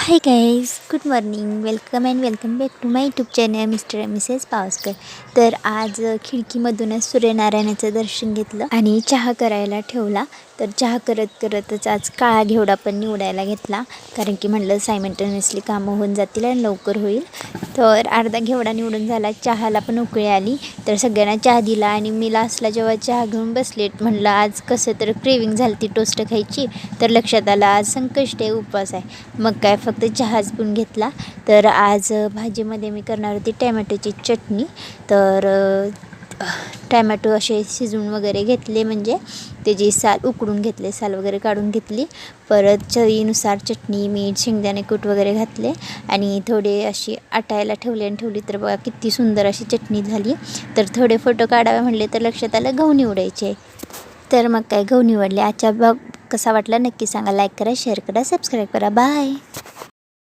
High guys, good morning. Welcome back to my YouTube channel Mr and Mrs Pawaskar. तर आज खिडकीमधूनच सूर्यनारायणाचं दर्शन घेतलं आणि चहा करायला ठेवला. तर चहा करतच आज काळा घेवडा पण निवडायला घेतला, कारण की म्हटलं सायमल्टेनियसली कामं होऊन जातील आणि लवकर होईल. तर अर्धा घेवडा निवडून झाला. चहाला पण उकळी आली तर सगळ्यांना चहा दिला आणि मी लास्टला जेव्हा चहा घेऊन बसले म्हटलं आज कसं तर क्रेविंग झाली ती टोस्ट खायची. तर लक्षात आलं आज संकष्टी उपवास आहे. मग काय फक्त चहाच पिऊन घेतला. तर आज भाजीमध्ये मी करणार होती टॅमॅटोची चटणी. तर टॅमॅटो असे शिजवून वगैरे घेतले, म्हणजे त्याची साल उकडून घेतले, साल वगैरे काढून घेतली. परत चवीनुसार चटणी, मीठ, शेंगदाणे कूट वगैरे घातले आणि थोडे अशी आटायला ठेवली. तर बघा किती सुंदर अशी चटणी झाली. तर थोडे फोटो काढावे म्हणले तर लक्षात आलं गहू निवडायचे. तर मग काय गहू निवडले. आजचा ब्लॉग कसा वाटला नक्की सांगा. लाईक करा, शेअर करा, सबस्क्राईब करा. बाय.